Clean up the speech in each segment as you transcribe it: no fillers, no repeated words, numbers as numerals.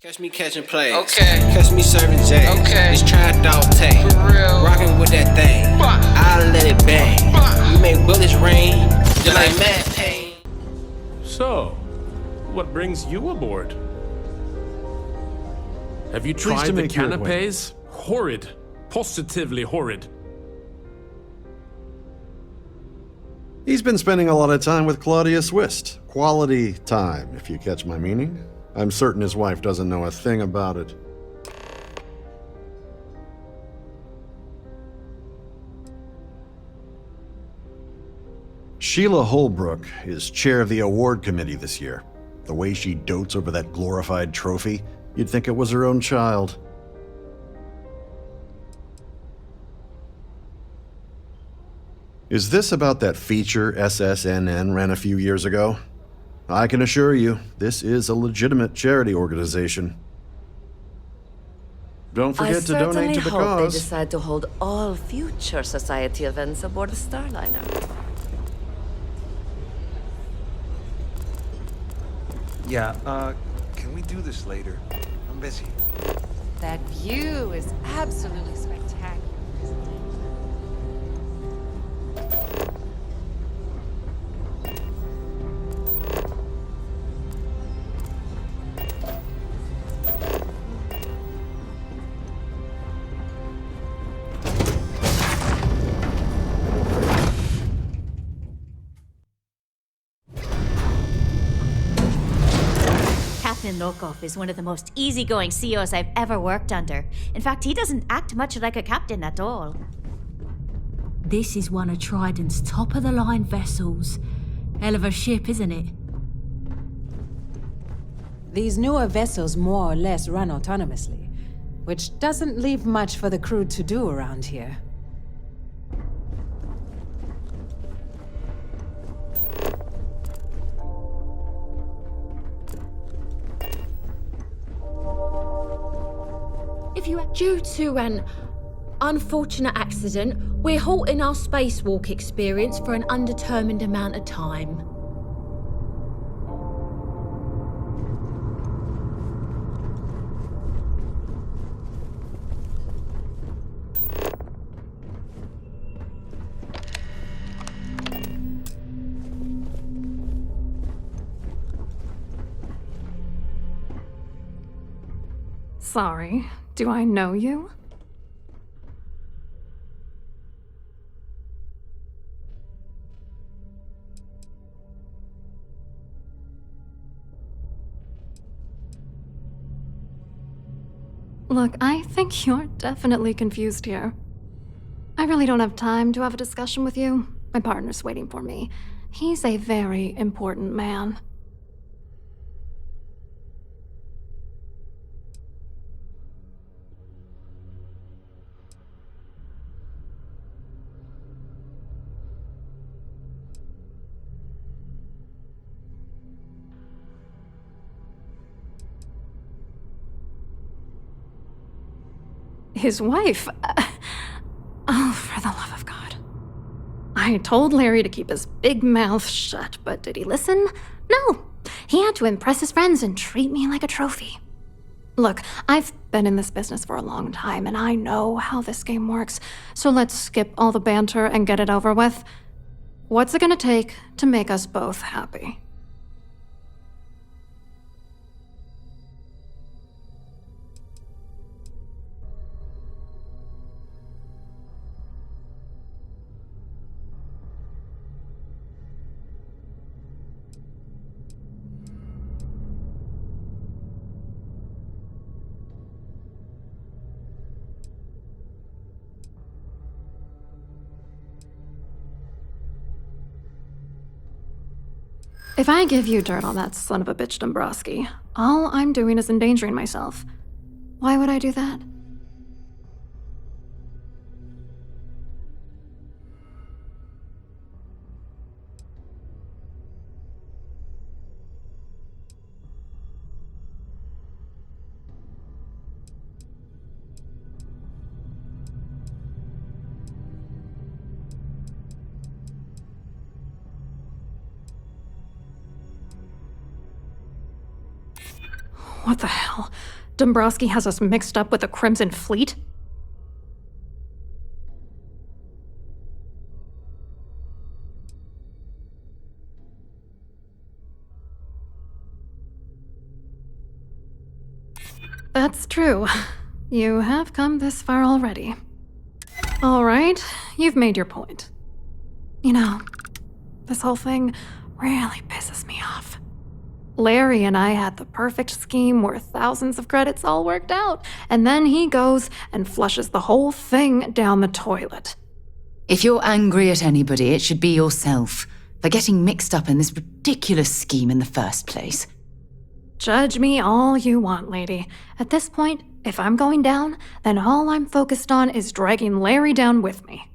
Catch me catching plays. Okay. Catch me serving J's. Okay. It's trying dog tag. For real. Rockin' with that thing. I'll let it bang. We make bullets rain. Just like Matt Payne. So, what brings you aboard? Have you Pleased tried to the make your canapes? Horrid. Positively horrid. He's been spending a lot of time with Claudia Swist. Quality time, if you catch my meaning. I'm certain his wife doesn't know a thing about it. Sheila Holbrook is chair of the award committee this year. The way she dotes over that glorified trophy, you'd think it was her own child. Is this about that feature SSNN ran a few years ago? I can assure you, this is a legitimate charity organization. Don't forget to donate to the I certainly hope they cause. decide to hold all future society events aboard the Starliner. Yeah, can we do this later? I'm busy. That view is absolutely spectacular. Captain Lokov is one of the most easygoing CEOs I've ever worked under. In fact, he doesn't act much like a captain at all. This is one of Trident's top-of-the-line vessels. Hell of a ship, isn't it? These newer vessels more or less run autonomously, which doesn't leave much for the crew to do around here. Due to an unfortunate accident, we're halting our spacewalk experience for an undetermined amount of time. Sorry, do I know you? Look, I think you're definitely confused here. I really don't have time to have a discussion with you. My partner's waiting for me. He's a very important man. His wife? Oh, for the love of God. I told Larry to keep his big mouth shut, but did he listen? No. He had to impress his friends and treat me like a trophy. Look, I've been in this business for a long time, and I know how this game works, so let's skip all the banter and get it over with. What's it gonna take to make us both happy? If I give you dirt on that son of a bitch Dombrowski, all I'm doing is endangering myself. Why would I do that? What the hell? Dombrowski has us mixed up with the Crimson Fleet? That's true. You have come this far already. All right, you've made your point. You know, this whole thing really pisses me off. Larry and I had the perfect scheme worth thousands of credits all worked out, and then he goes and flushes the whole thing down the toilet. If you're angry at anybody, it should be yourself for getting mixed up in this ridiculous scheme in the first place. Judge me all you want, lady. At this point, if I'm going down, then all I'm focused on is dragging Larry down with me.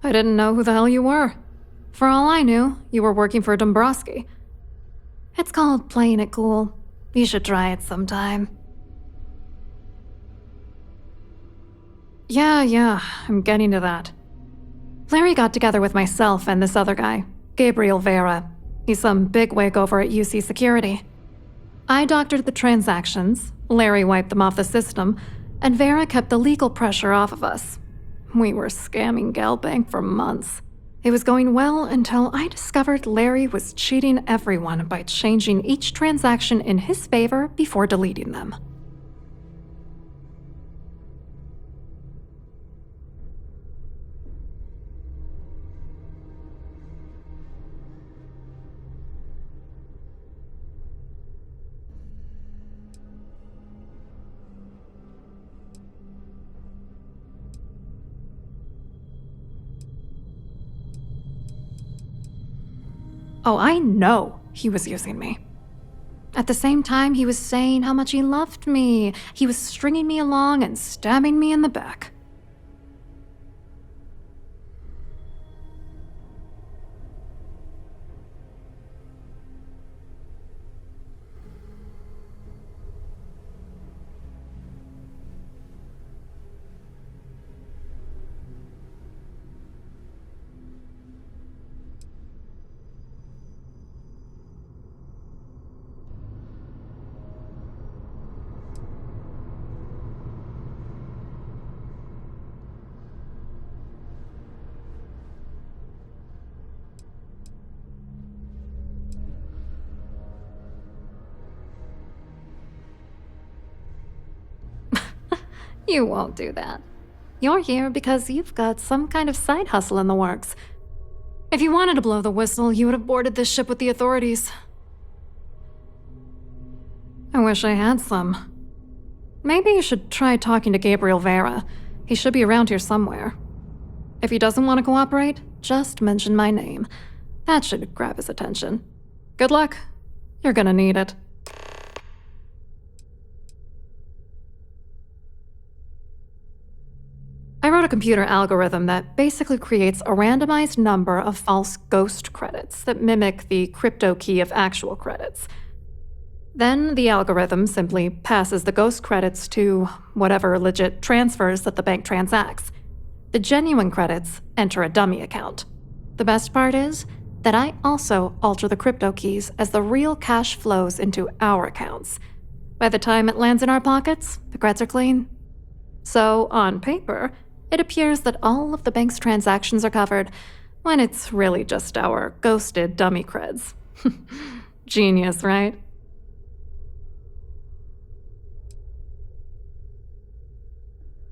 I didn't know who the hell you were. For all I knew, you were working for Dombrowski. It's called playing it cool. You should try it sometime. Yeah, I'm getting to that. Larry got together with myself and this other guy, Gabriel Vera. He's some bigwig over at UC Security. I doctored the transactions, Larry wiped them off the system, and Vera kept the legal pressure off of us. We were scamming Galbank for months. It was going well until I discovered Larry was cheating everyone by changing each transaction in his favor before deleting them. Oh, I know he was using me. At the same time, he was saying how much he loved me. He was stringing me along and stabbing me in the back. You won't do that. You're here because you've got some kind of side hustle in the works. If you wanted to blow the whistle, you would have boarded this ship with the authorities. I wish I had some. Maybe you should try talking to Gabriel Vera. He should be around here somewhere. If he doesn't want to cooperate, just mention my name. That should grab his attention. Good luck. You're gonna need it. I wrote a computer algorithm that basically creates a randomized number of false ghost credits that mimic the crypto key of actual credits. Then the algorithm simply passes the ghost credits to whatever legit transfers that the bank transacts. The genuine credits enter a dummy account. The best part is that I also alter the crypto keys as the real cash flows into our accounts. By the time it lands in our pockets, the creds are clean. So, on paper, it appears that all of the bank's transactions are covered, when it's really just our ghosted dummy creds. Genius, right?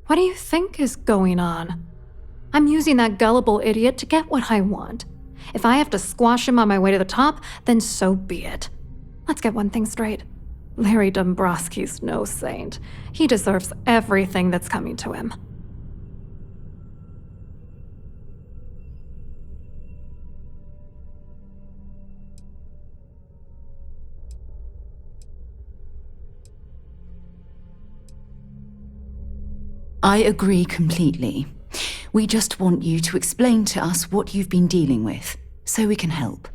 What do you think is going on? I'm using that gullible idiot to get what I want. If I have to squash him on my way to the top, then so be it. Let's get one thing straight. Larry Dombrowski's no saint. He deserves everything that's coming to him. I agree completely. We just want you to explain to us what you've been dealing with, so we can help.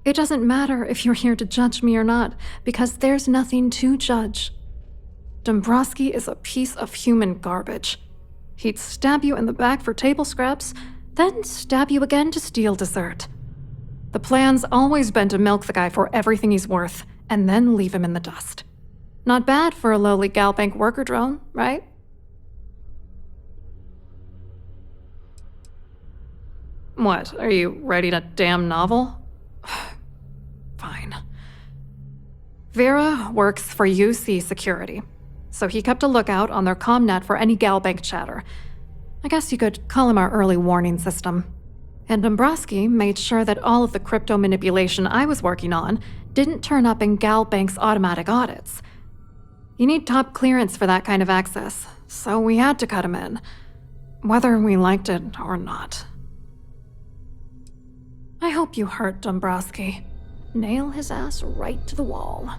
It doesn't matter if you're here to judge me or not, because there's nothing to judge. Dombrowski is a piece of human garbage. He'd stab you in the back for table scraps, then stab you again to steal dessert. The plan's always been to milk the guy for everything he's worth, and then leave him in the dust. Not bad for a lowly Galbank worker drone, right? What, are you writing a damn novel? Fine. Vera works for UC Security, so he kept a lookout on their commnet for any Galbank chatter. I guess you could call him our early warning system. And Dombrowski made sure that all of the crypto manipulation I was working on didn't turn up in Galbank's automatic audits. You need top clearance for that kind of access, so we had to cut him in, whether we liked it or not. I hope you hurt Dombrowski. Nail his ass right to the wall.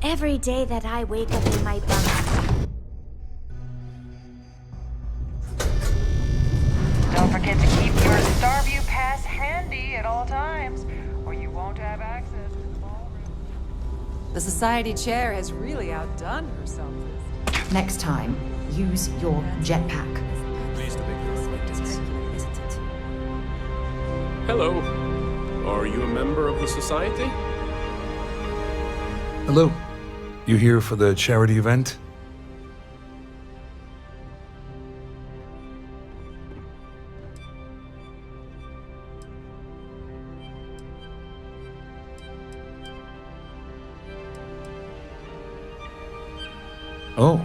Every day that I wake up in my bunk. Don't forget to keep your Starview pass handy at all times, or you won't have access to the ballroom. The society chair has really outdone herself. Next time, use your jetpack. Hello. Are you a member of the society? Hello. You here for the charity event? Oh,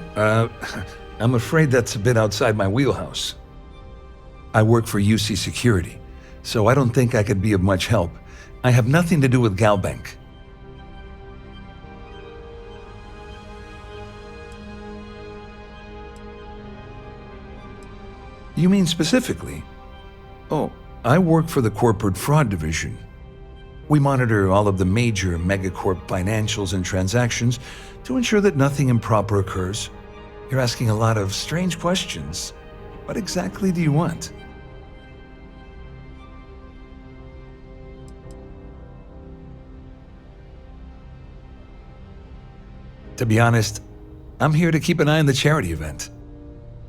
I'm afraid that's a bit outside my wheelhouse. I work for UC Security, so I don't think I could be of much help. I have nothing to do with Galbank. You mean specifically? Oh, I work for the Corporate Fraud Division. We monitor all of the major megacorp financials and transactions to ensure that nothing improper occurs. You're asking a lot of strange questions. What exactly do you want? To be honest, I'm here to keep an eye on the charity event.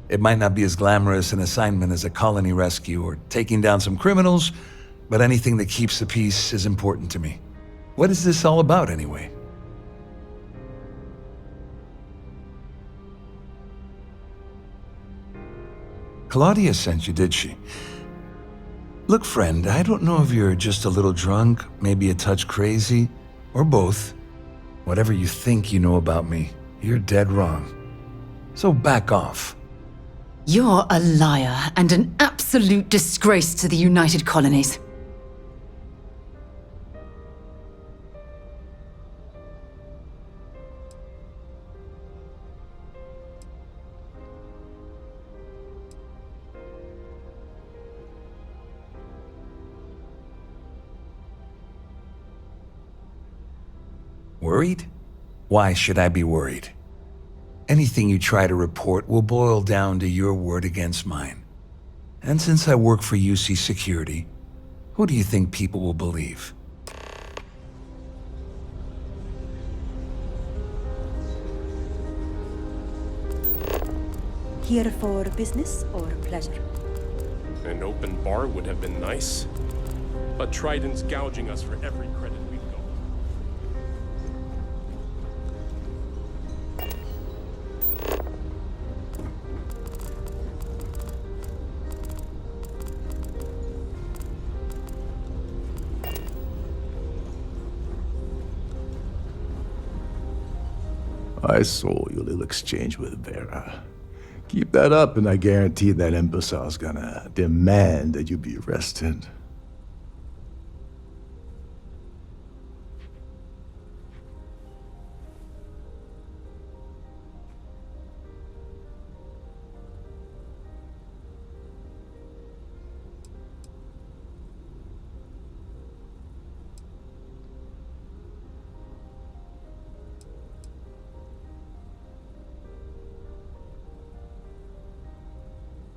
It might not be as glamorous an assignment as a colony rescue or taking down some criminals, but anything that keeps the peace is important to me. What is this all about, anyway? Claudia sent you, did she? Look, friend, I don't know if you're just a little drunk, maybe a touch crazy, or both. Whatever you think you know about me, you're dead wrong. So back off. You're a liar and an absolute disgrace to the United Colonies. Worried? Why should I be worried? Anything you try to report will boil down to your word against mine. And since I work for UC Security, who do you think people will believe? Here for business or pleasure? An open bar would have been nice. But Trident's gouging us for every credit we've got. I saw your little exchange with Vera. Keep that up and I guarantee that imbecile's gonna demand that you be arrested.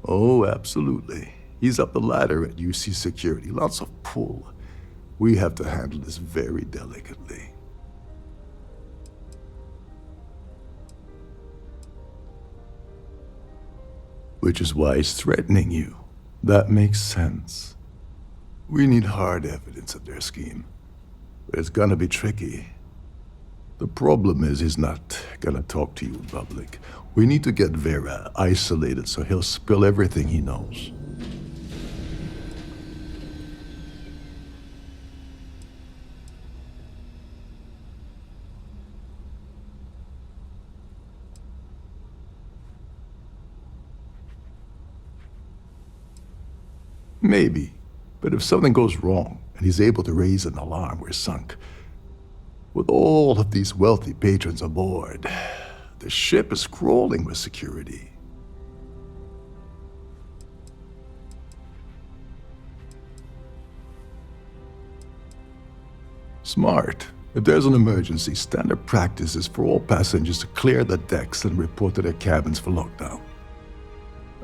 Oh, absolutely. He's up the ladder at UC Security. Lots of pull. We have to handle this very delicately. Which is why he's threatening you. That makes sense. We need hard evidence of their scheme. But it's gonna be tricky. The problem is he's not gonna talk to you in public. We need to get Vera isolated so he'll spill everything he knows. Maybe. But if something goes wrong and he's able to raise an alarm, we're sunk. With all of these wealthy patrons aboard, the ship is crawling with security. Smart. If there's an emergency, standard practice is for all passengers to clear the decks and report to their cabins for lockdown.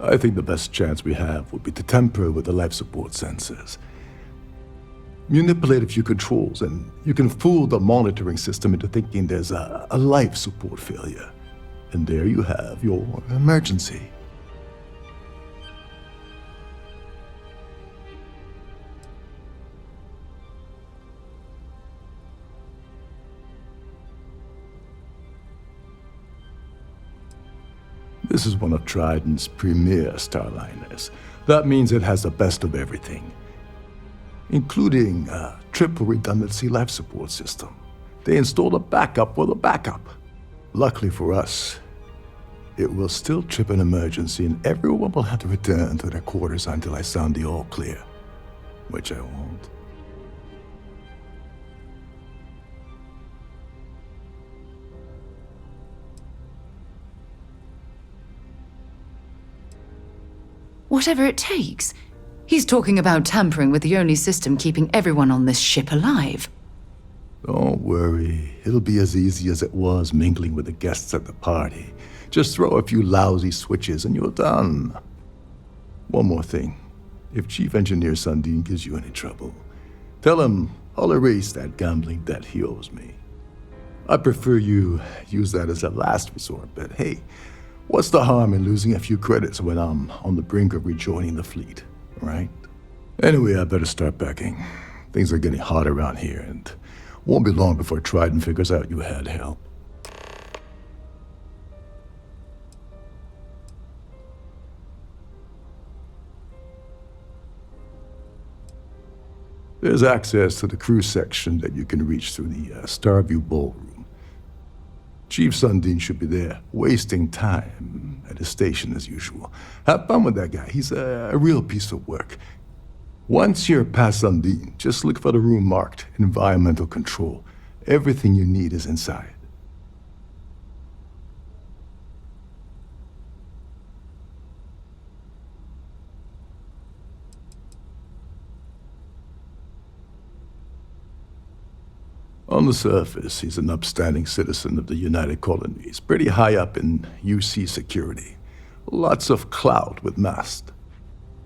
I think the best chance we have would be to tamper with the life support sensors. Manipulate a few controls, and you can fool the monitoring system into thinking there's a life support failure. And there you have your emergency. This is one of Trident's premier starliners. That means it has the best of everything, including a triple redundancy life support system. They installed a backup for the backup. Luckily for us, it will still trip an emergency and everyone will have to return to their quarters until I sound the all clear, which I won't. Whatever it takes. He's talking about tampering with the only system keeping everyone on this ship alive. Don't worry. It'll be as easy as it was mingling with the guests at the party. Just throw a few lousy switches and you're done. One more thing. If Chief Engineer Sundin gives you any trouble, tell him I'll erase that gambling debt he owes me. I prefer you use that as a last resort, but hey, what's the harm in losing a few credits when I'm on the brink of rejoining the fleet, right? Anyway, I better start packing. Things are getting hot around here, and won't be long before Trident figures out you had help. There's access to the crew section that you can reach through the Starview Ballroom. Chief Sundin should be there, wasting time at his station as usual. Have fun with that guy. He's a real piece of work. Once you're past Sundin, just look for the room marked Environmental Control. Everything you need is inside. On the surface, he's an upstanding citizen of the United Colonies, pretty high up in UC security. Lots of clout with mast.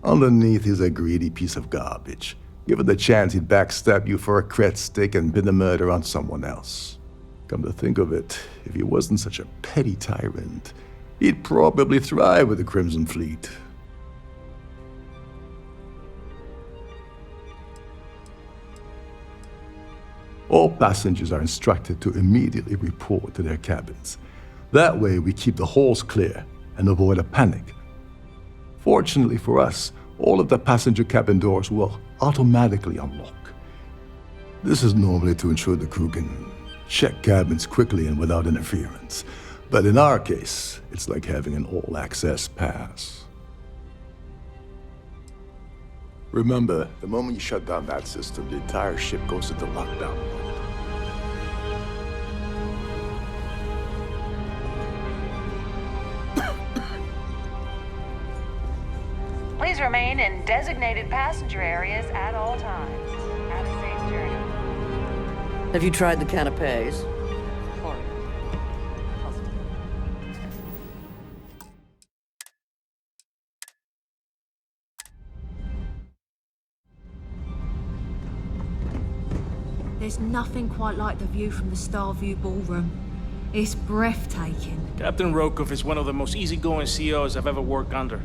Underneath, he's a greedy piece of garbage. Given the chance, he'd backstab you for a cred stick and pin the murder on someone else. Come to think of it, if he wasn't such a petty tyrant, he'd probably thrive with the Crimson Fleet. All passengers are instructed to immediately report to their cabins. That way, we keep the halls clear and avoid a panic. Fortunately for us, all of the passenger cabin doors will automatically unlock. This is normally to ensure the crew can check cabins quickly and without interference. But in our case, it's like having an all-access pass. Remember, the moment you shut down that system, the entire ship goes into lockdown mode. Please remain in designated passenger areas at all times. Have a safe journey. Have you tried the canapes? There's nothing quite like the view from the Starview ballroom. It's breathtaking. Captain Rokov is one of the most easygoing CEOs I've ever worked under.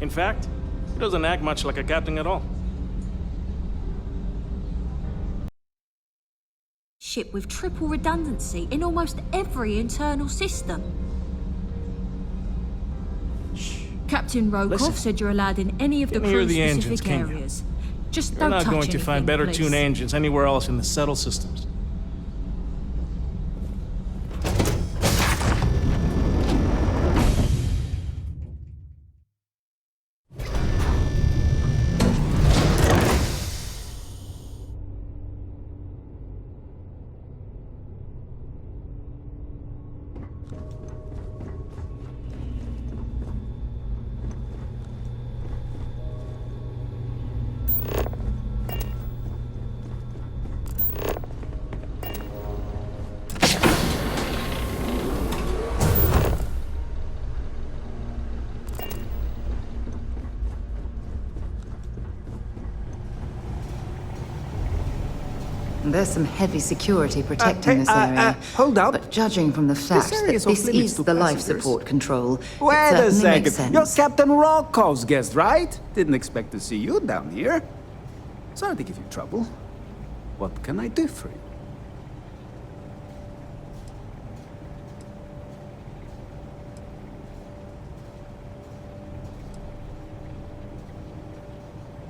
In fact, he doesn't act much like a captain at all. Ship with triple redundancy in almost every internal system. Captain Rokov Listen. said you're allowed in any of the Didn't hear crew's the engines, specific can you? areas. Just You're don't not touch going to anything, find better please. tuned engines anywhere else in the settled systems. There's some heavy security protecting this area. Hold up. But judging from the fact that area is this off limits is to the life passengers. support control, Wait it a certainly makes second. sense. You're Captain Rokov's guest, right? Didn't expect to see you down here. Sorry to give you trouble. What can I do for you?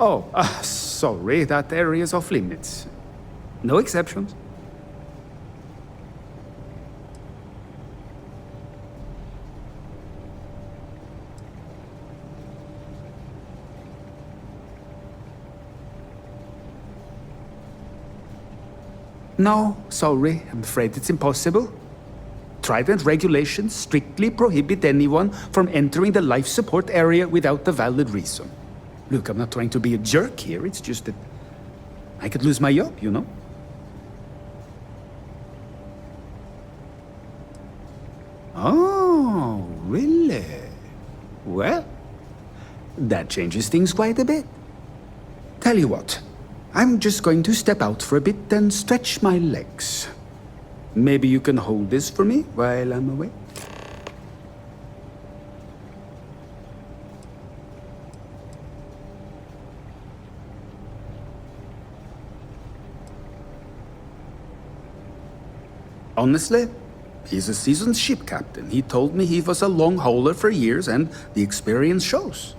Oh, sorry, that area is off limits. No exceptions. No, sorry, I'm afraid it's impossible. Trident regulations strictly prohibit anyone from entering the life support area without a valid reason. Look, I'm not trying to be a jerk here, it's just that I could lose my job, you know? Oh, really? Well, that changes things quite a bit. Tell you what, I'm just going to step out for a bit and stretch my legs. Maybe you can hold this for me while I'm away? Honestly, he's a seasoned ship captain. He told me he was a long hauler for years, and the experience shows.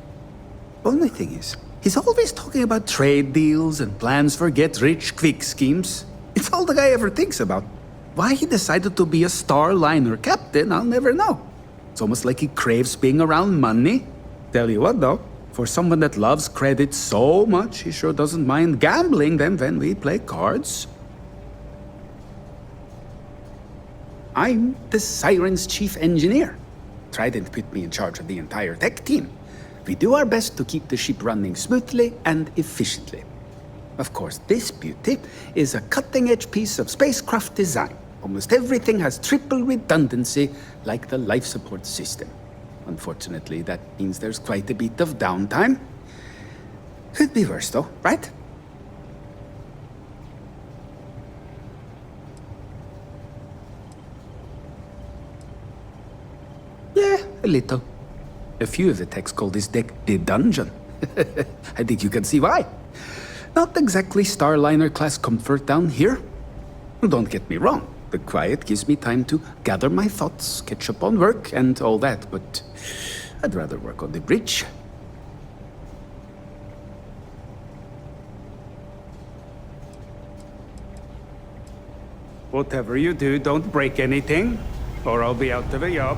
Only thing is, he's always talking about trade deals and plans for get-rich-quick schemes. It's all the guy ever thinks about. Why he decided to be a Starliner captain, I'll never know. It's almost like he craves being around money. Tell you what, though, for someone that loves credit so much, he sure doesn't mind gambling them when we play cards. I'm the Siren's chief engineer. Trident put me in charge of the entire tech team. We do our best to keep the ship running smoothly and efficiently. Of course, this beauty is a cutting-edge piece of spacecraft design. Almost everything has triple redundancy, like the life support system. Unfortunately, that means there's quite a bit of downtime. Could be worse, though, right? Yeah, a little. A few of the techs call this deck the dungeon. I think you can see why. Not exactly Starliner-class comfort down here. Don't get me wrong, the quiet gives me time to gather my thoughts, catch up on work, and all that, but I'd rather work on the bridge. Whatever you do, don't break anything, or I'll be out of a job.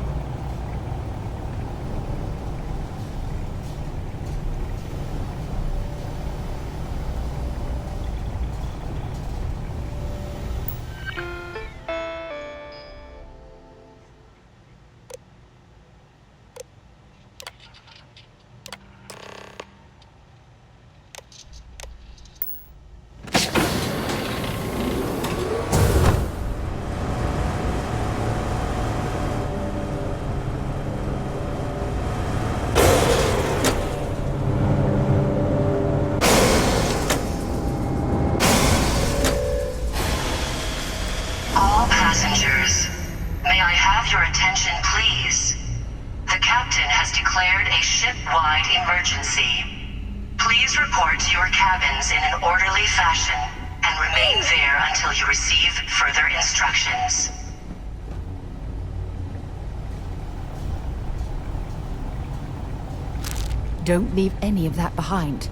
have your attention, please? The captain has declared a ship-wide emergency. Please report to your cabins in an orderly fashion and remain there until you receive further instructions. Don't leave any of that behind.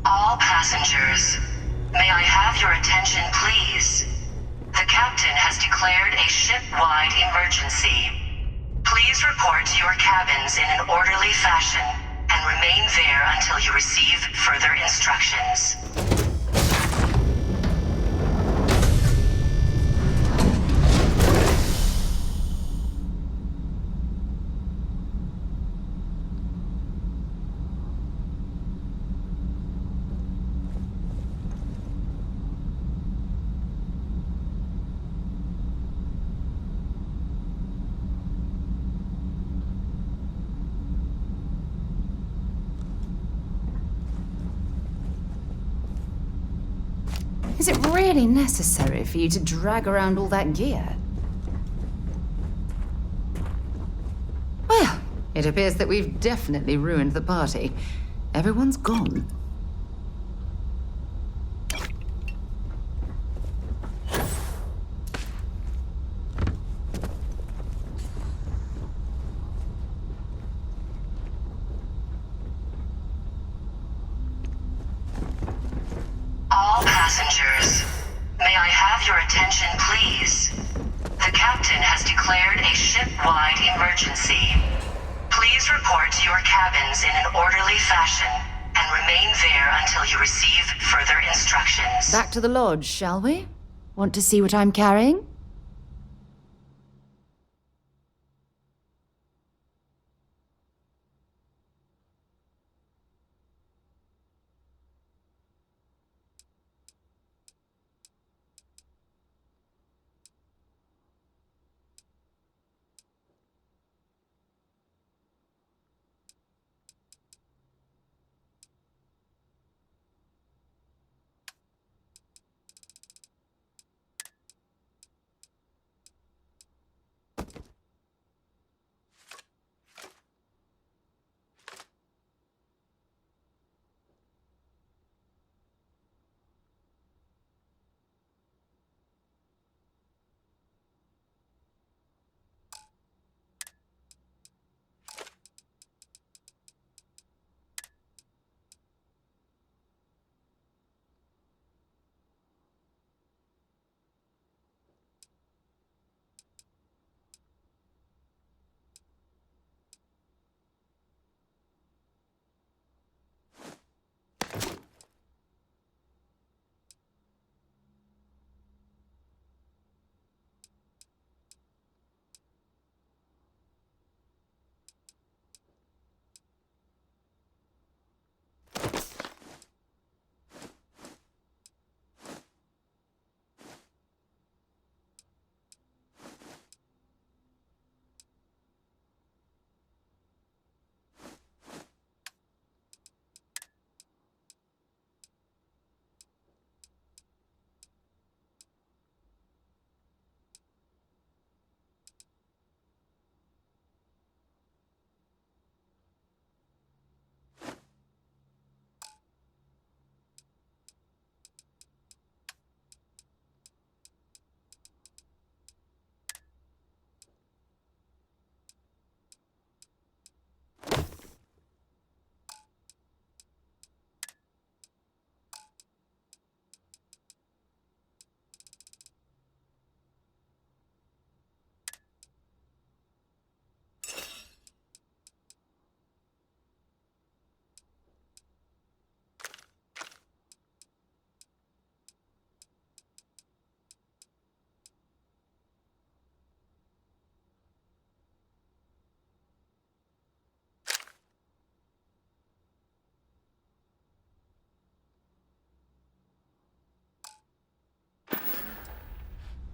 All passengers, may I have your attention, please? The captain has declared a ship-wide emergency. Please report to your cabins in an orderly fashion and remain there until you receive further instructions. Is it really necessary for you to drag around all that gear? Well, it appears that we've definitely ruined the party. Everyone's gone. All passengers, may I have your attention, please? The captain has declared a ship-wide emergency. Please report to your cabins in an orderly fashion and remain there until you receive further instructions. Back to the lodge, shall we? Want to see what I'm carrying?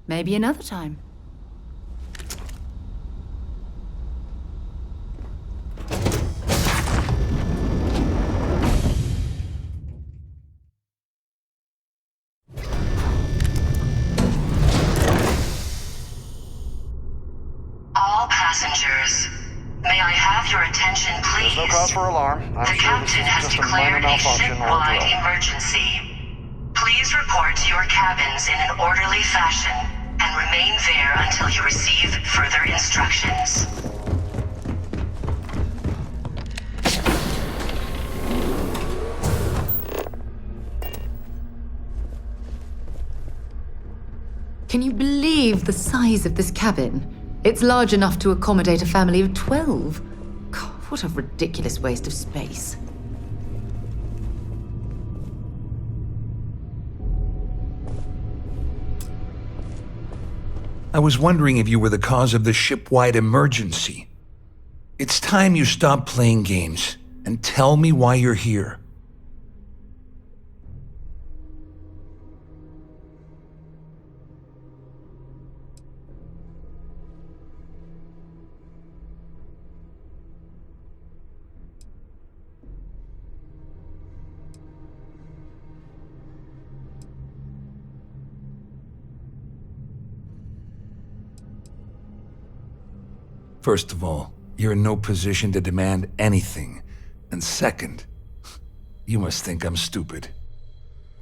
Maybe another time. All passengers, may I have your attention, please? There's no cause for alarm. I'm The sure this captain is has just a minor declared a malfunction or a ship-wide drill. emergency. Please report to your cabins in an orderly fashion and remain there until you receive further instructions. Can you believe the size of this cabin? It's large enough to accommodate a family of 12. God, what a ridiculous waste of space. I was wondering if you were the cause of the ship-wide emergency. It's time you stop playing games and tell me why you're here. First of all, you're in no position to demand anything. And second, you must think I'm stupid.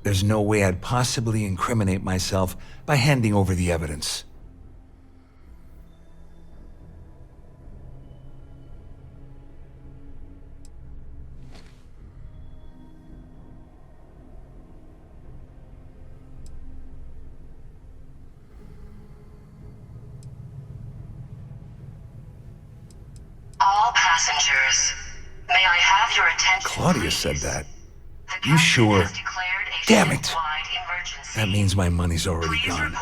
There's no way I'd possibly incriminate myself by handing over the evidence. All passengers, may I have your attention, Claudia said that. You sure? Damn it! That means my money's already gone.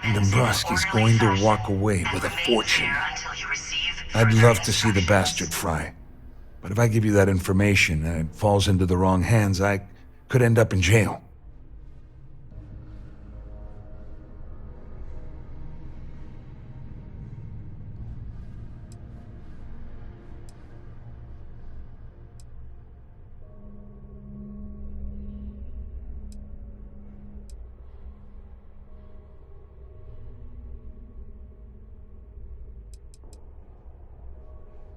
And Dombrowski's going to walk away with a fortune. I'd love to see the bastard fry. But if I give you that information and it falls into the wrong hands, I could end up in jail.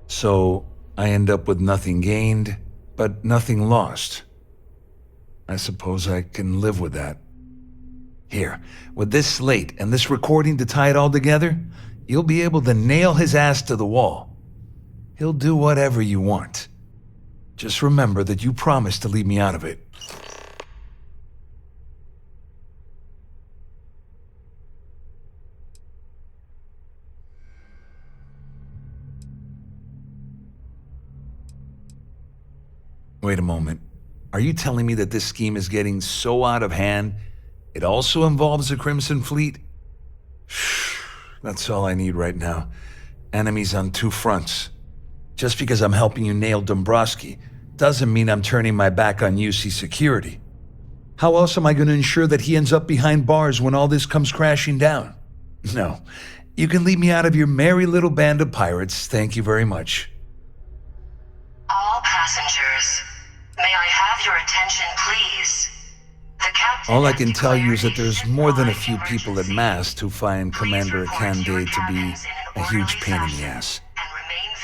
So, I end up with nothing gained, but nothing lost. I suppose I can live with that. Here, with this slate and this recording to tie it all together, you'll be able to nail his ass to the wall. He'll do whatever you want. Just remember that you promised to leave me out of it. Wait a moment. Are you telling me that this scheme is getting so out of hand, it also involves the Crimson Fleet? That's all I need right now. Enemies on two fronts. Just because I'm helping you nail Dombrowski doesn't mean I'm turning my back on UC security. How else am I going to ensure that he ends up behind bars when all this comes crashing down? No. You can leave me out of your merry little band of pirates, thank you very much. All passengers, may I have your attention, please? The captain All I can tell you is that there's more than a few people at Mast who find Commander Akande to be a huge pain in the ass.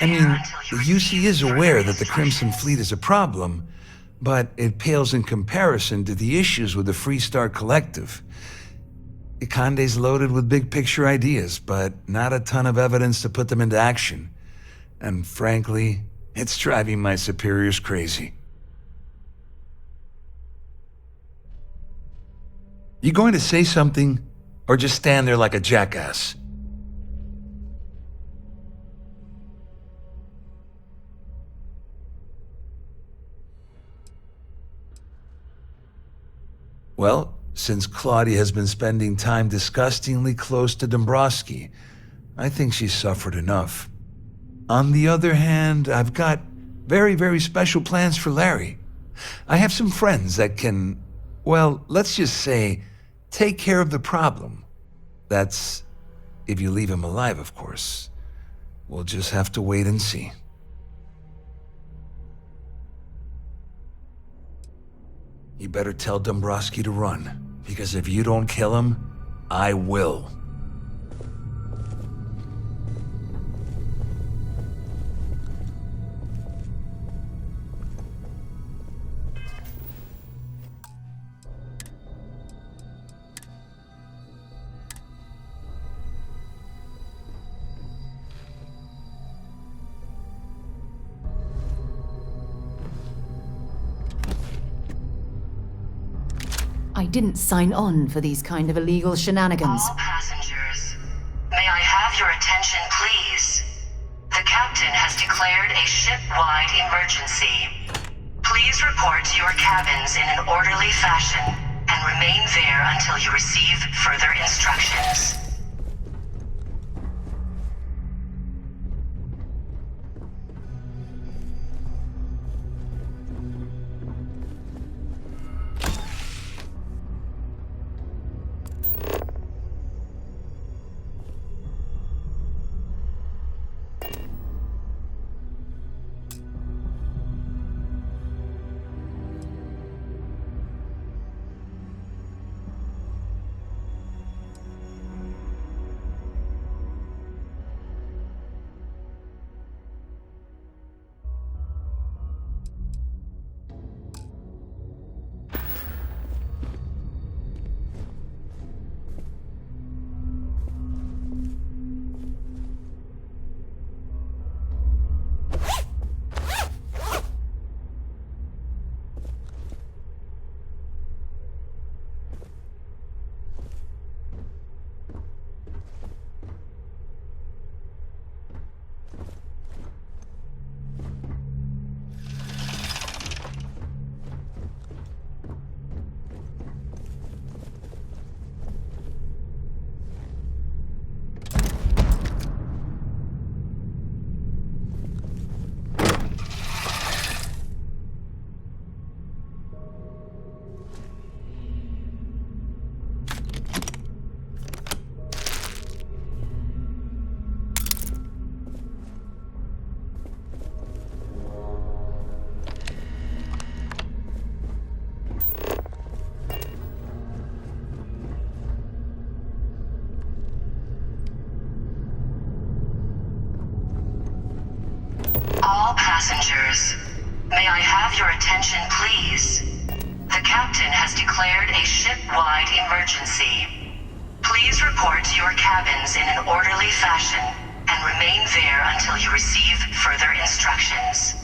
I mean, the UC is aware that the Crimson Fleet is a problem, but it pales in comparison to the issues with the Freestar Collective. Akande's loaded with big-picture ideas, but not a ton of evidence to put them into action. And frankly, it's driving my superiors crazy. You going to say something, or just stand there like a jackass? Well, since Claudia has been spending time disgustingly close to Dombrowski, I think she's suffered enough. On the other hand, I've got very, very special plans for Larry. I have some friends that can, well, let's just say, take care of the problem. That's if you leave him alive, of course. We'll just have to wait and see. You better tell Dombrowski to run, because if you don't kill him, I will. I didn't sign on for these kind of illegal shenanigans. All passengers, may I have your attention, please? The captain has declared a ship-wide emergency. Please report to your cabins in an orderly fashion and remain there until you receive further instructions. All passengers, may I have your attention, please? The captain has declared a ship-wide emergency. Please report to your cabins in an orderly fashion and remain there until you receive further instructions.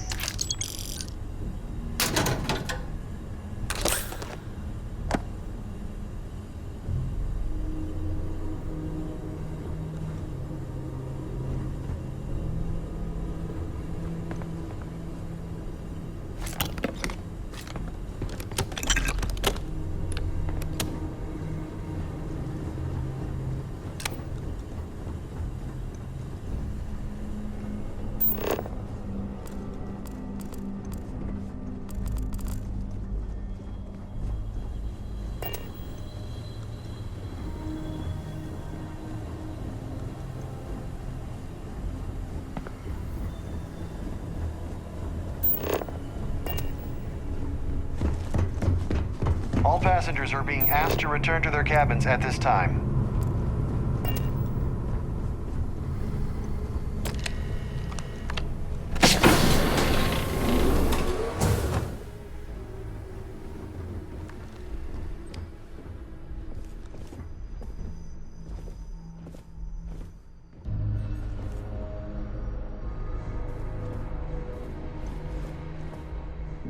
All passengers are being asked to return to their cabins at this time.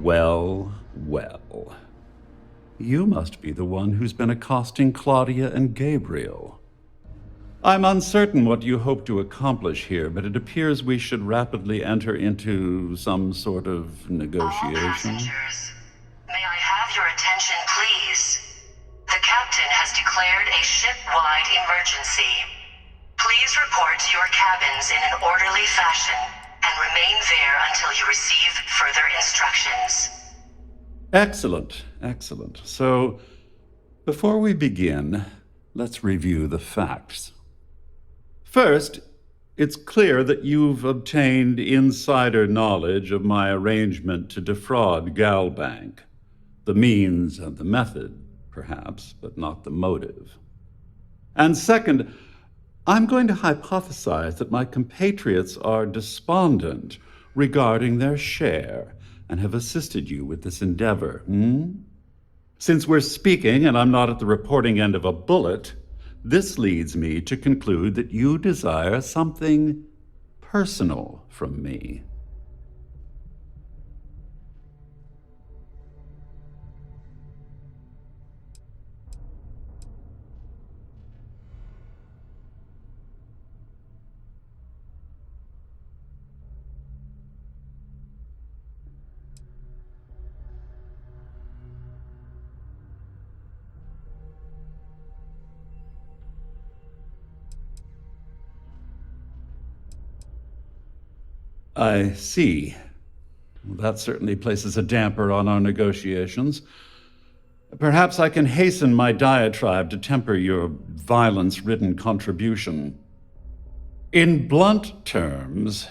Well, well. You must be the one who's been accosting Claudia and Gabriel. I'm uncertain what you hope to accomplish here, but it appears we should rapidly enter into some sort of negotiation. All passengers, may I have your attention, please? The captain has declared a ship-wide emergency. Please report to your cabins in an orderly fashion and remain there until you receive further instructions. Excellent, excellent. So, before we begin, let's review the facts. First, it's clear that you've obtained insider knowledge of my arrangement to defraud Galbank. The means and the method, perhaps, but not the motive. And second, I'm going to hypothesize that my compatriots are despondent regarding their share and have assisted you with this endeavor. Since we're speaking and I'm not at the reporting end of a bullet, this leads me to conclude that you desire something personal from me. I see. Well, that certainly places a damper on our negotiations. Perhaps I can hasten my diatribe to temper your violence-ridden contribution. In blunt terms,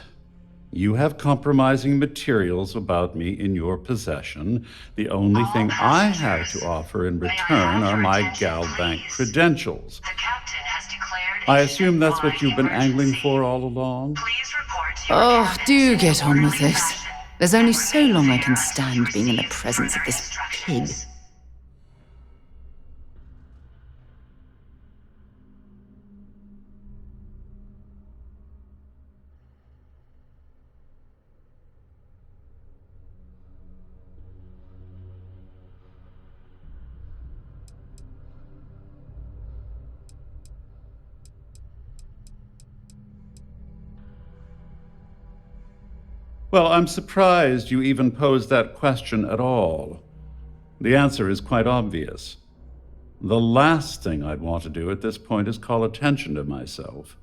you have compromising materials about me in your possession. The only thing I have to offer in return are my Galbank credentials. I assume that's what you've been angling for all along? Oh, do get on with this. There's only so long I can stand being in the presence of this pig. Well, I'm surprised you even posed that question at all. The answer is quite obvious. The last thing I'd want to do at this point is call attention to myself.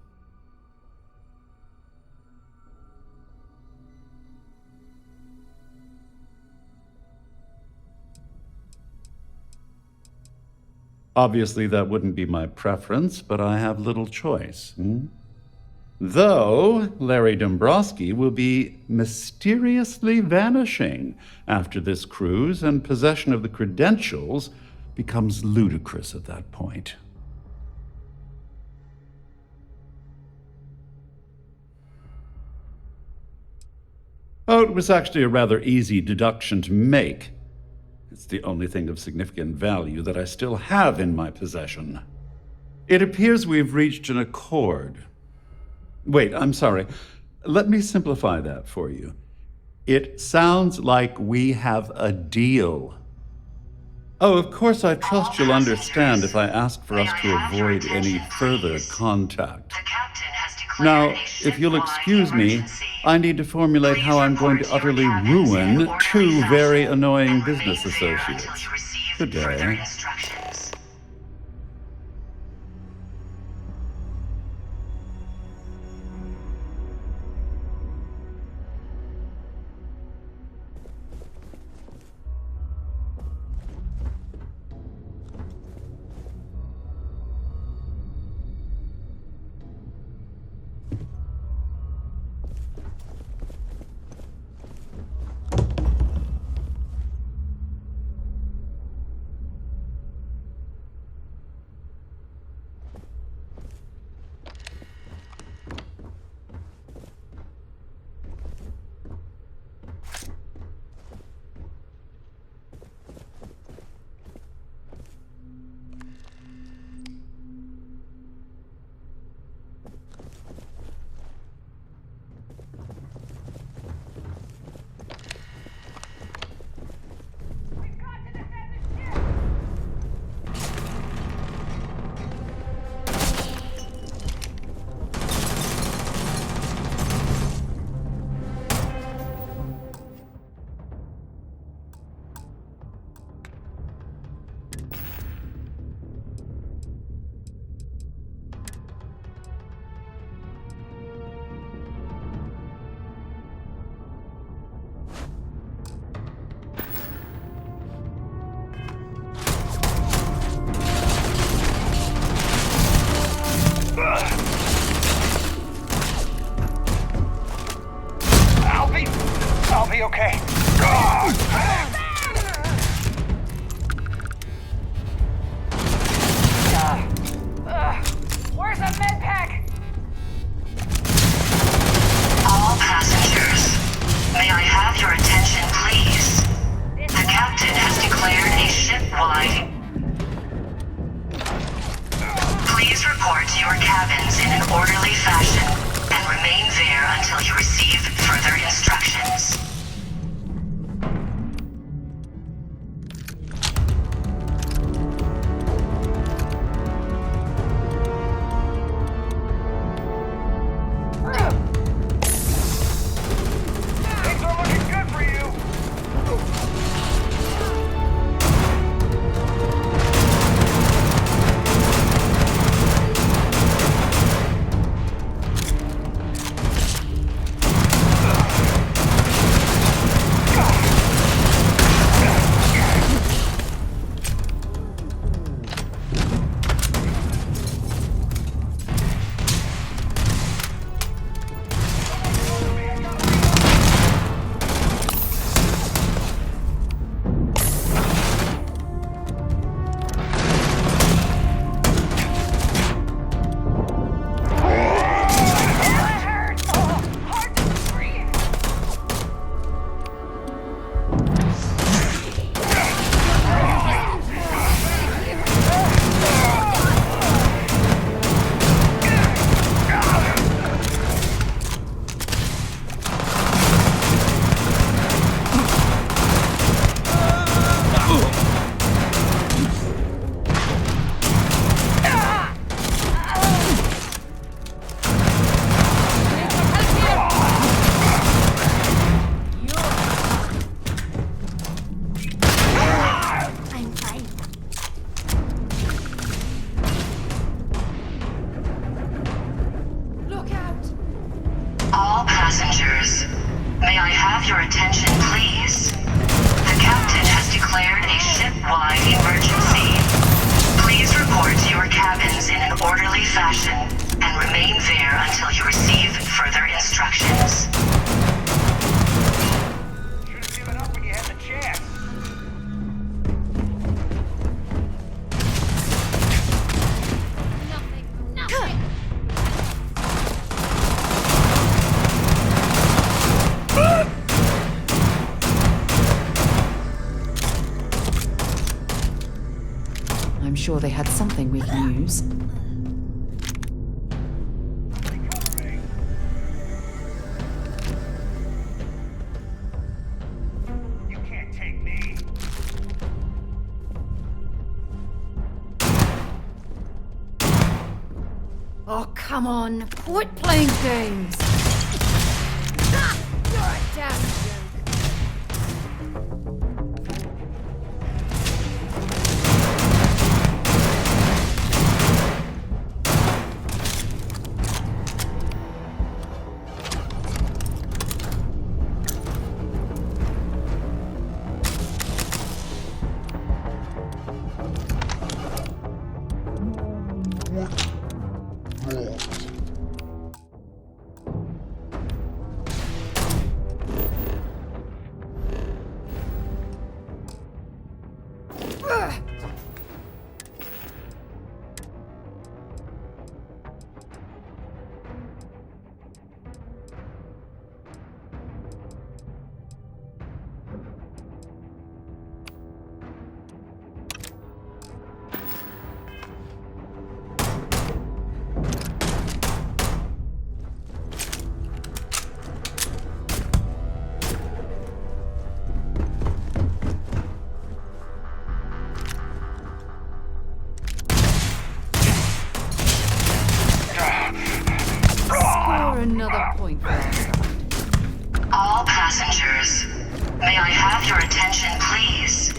Obviously, that wouldn't be my preference, but I have little choice. Though Larry Dombrowski will be mysteriously vanishing after this cruise, and possession of the credentials becomes ludicrous at that point. Oh, it was actually a rather easy deduction to make. It's the only thing of significant value that I still have in my possession. It appears we've reached an accord. Wait, I'm sorry. Let me simplify that for you. It sounds like we have a deal. Oh, of course, I trust you'll understand if I ask for us to avoid any further contact. Now, if you'll excuse me, I need to formulate how I'm going to utterly ruin two very annoying business associates. Good day. be okay. Where's a med pack? All passengers, may I have your attention, please? The captain has declared a ship-wide. Please report to your cabins in an orderly fashion and remain there until you receive further instructions. Things are looking good for you. All passengers, may I have your attention, please? The captain has declared a ship-wide emergency. Please report to your cabins in an orderly fashion and remain there until you receive further instructions. Should have given up when you had the chance. I'm sure they had something we can use. You can't take me. Oh, come on. Quit playing games. You're a damn joke. Score another point for us. All passengers, may I have your attention, please?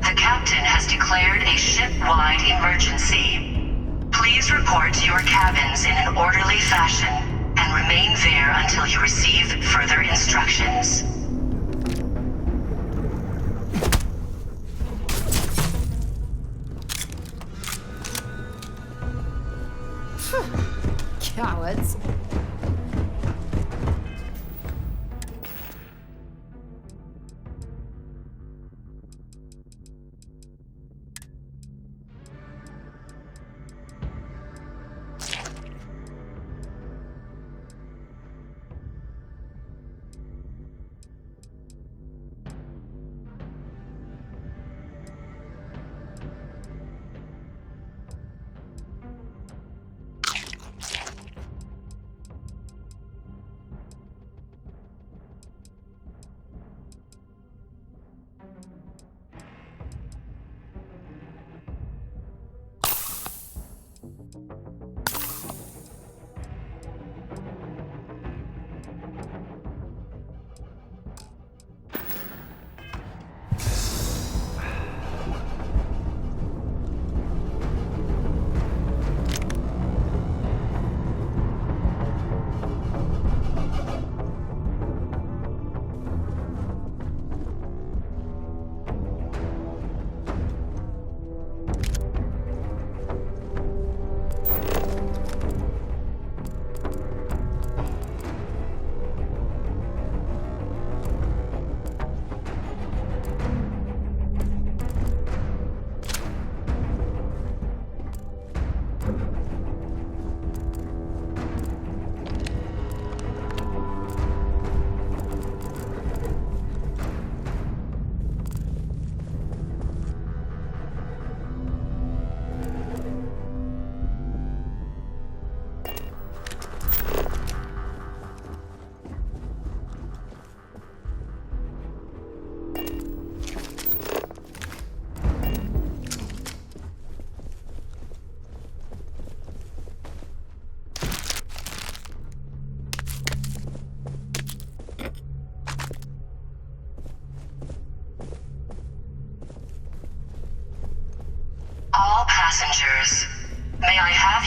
The captain has declared a ship-wide emergency. Please report to your cabins in an orderly fashion and remain there until you receive further instructions. Cowards.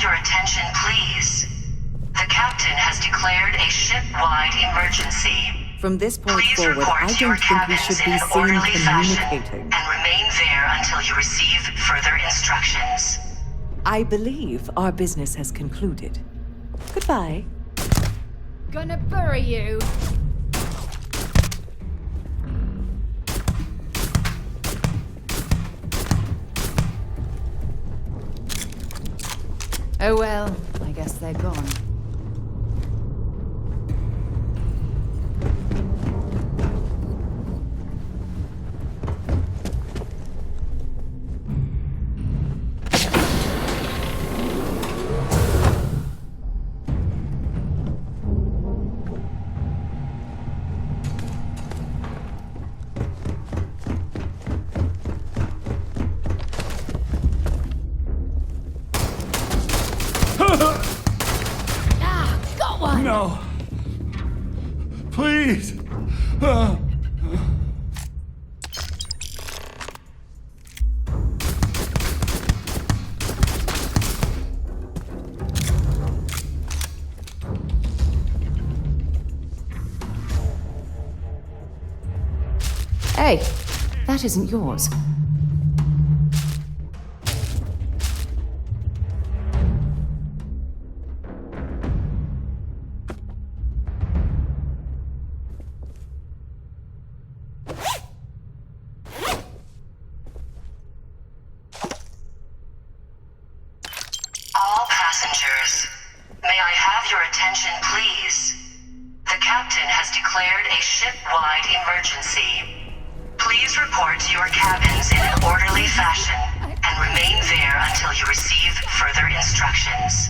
have your attention, please? The captain has declared a ship-wide emergency. From this point Please forward, report I to your don't think we cabins should in be an seen orderly fashion communicating. and remain there until you receive further instructions. I believe our business has concluded. Goodbye. Gonna bury you. Oh well, I guess they're gone. Got one! No. Please. Hey, that isn't yours. All passengers, may I have your attention, please? The captain has declared a ship-wide emergency. Please report to your cabins in an orderly fashion and remain there until you receive further instructions.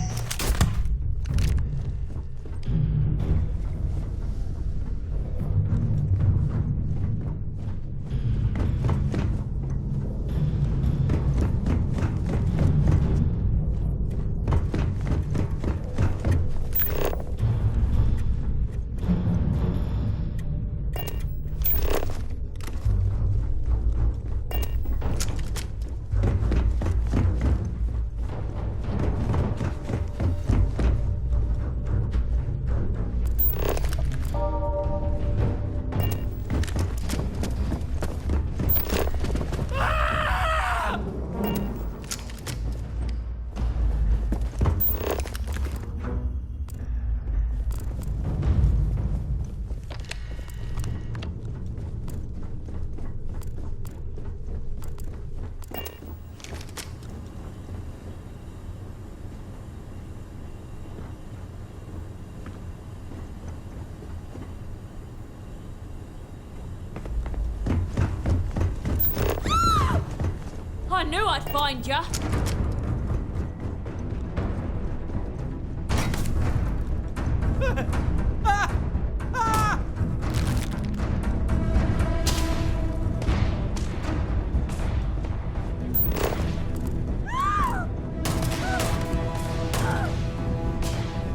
I knew I'd find ya.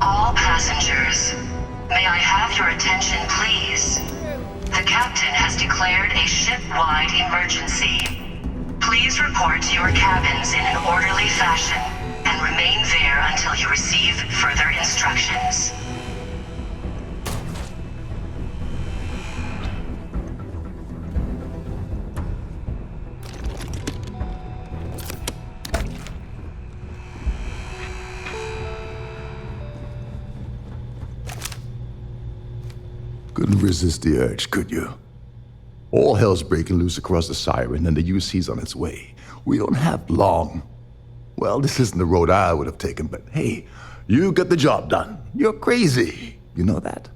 All passengers, may I have your attention, please? The captain has declared a ship-wide emergency. Please report to your cabins in an orderly fashion and remain there until you receive further instructions. Couldn't resist the urge, could you? All hell's breaking loose across the Siren, and the UC's on its way. We don't have long. Well, this isn't the road I would have taken, but hey, you got the job done. You're crazy. You know that?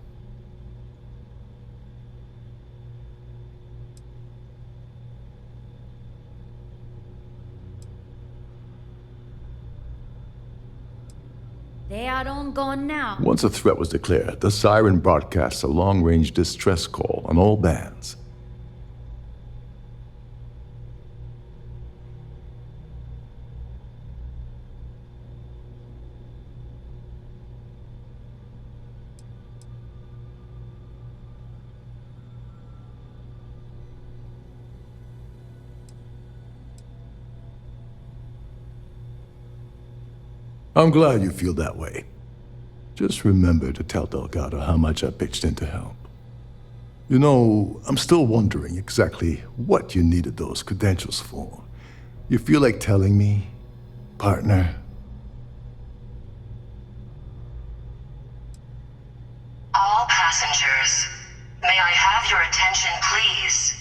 They are all gone now. Once a threat was declared, the Siren broadcasts a long-range distress call on all bands. I'm glad you feel that way. Just remember to tell Delgado how much I pitched in to help. You know, I'm still wondering exactly what you needed those credentials for. You feel like telling me, partner? All passengers, may I have your attention, please?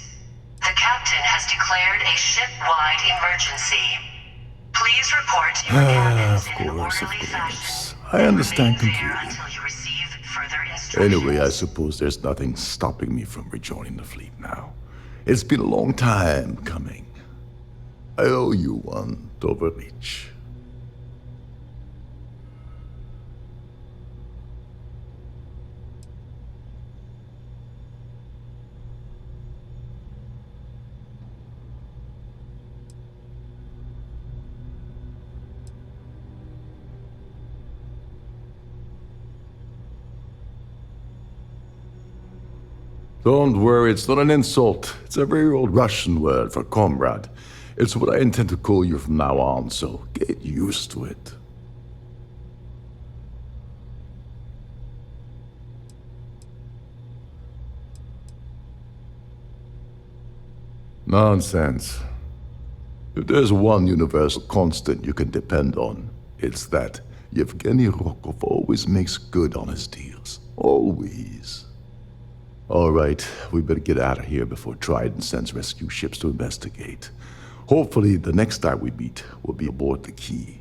The captain has declared a ship-wide emergency. Please report to your cabins in an orderly fashion. I understand Remain there completely. until you receive further instructions. Anyway, I suppose there's nothing stopping me from rejoining the fleet now. It's been a long time coming. I owe you one, Overreach. Don't worry, it's not an insult. It's a very old Russian word for comrade. It's what I intend to call you from now on, so get used to it. Nonsense. If there's one universal constant you can depend on, it's that Yevgeny Rokov always makes good on his deals. Always. All right, we better get out of here before Trident sends rescue ships to investigate. Hopefully, the next time we meet, we'll be aboard the Key.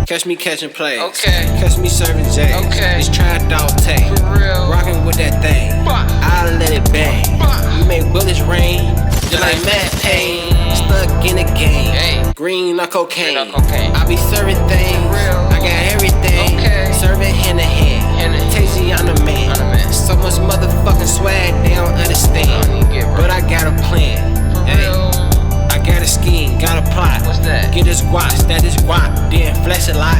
Catch me catching plays. Okay. Catch me serving J's. Okay. It's tried dog tank. For real. Rockin' with that thing. I'll let it bang. We make bullets rain. Just like Matt Payne. Stuck in the game. Hey. Green or cocaine. I be serving things. I got everything. Okay. Serving hand to hand. Tasty on the man. So much motherfucking swag they don't understand. But I got a plan. Hey. Got a scheme, got a plot. What's that? Get this guap, stat this guap, then flex a lot.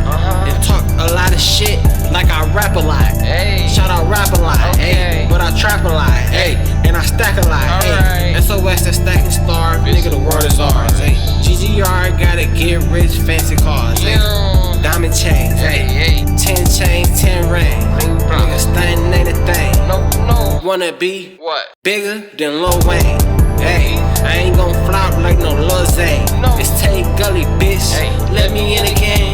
And talk a lot of shit like I rap a lot. Hey. Shout out rap a lot, okay. But I trap a lot, hey. And I stack a lot, hey. SOS the stacking star, nigga the world is ours, hey. GGR gotta get rich, fancy cars, hey. Diamond chains, hey. 10 chains, 10 rings. Nigga stunning ain't a thing. No. Wanna be what? Bigger than Lil Wayne. Hey, I ain't gon' flop like no Lil Zay. It's Tay Gully, bitch. Let me in the game.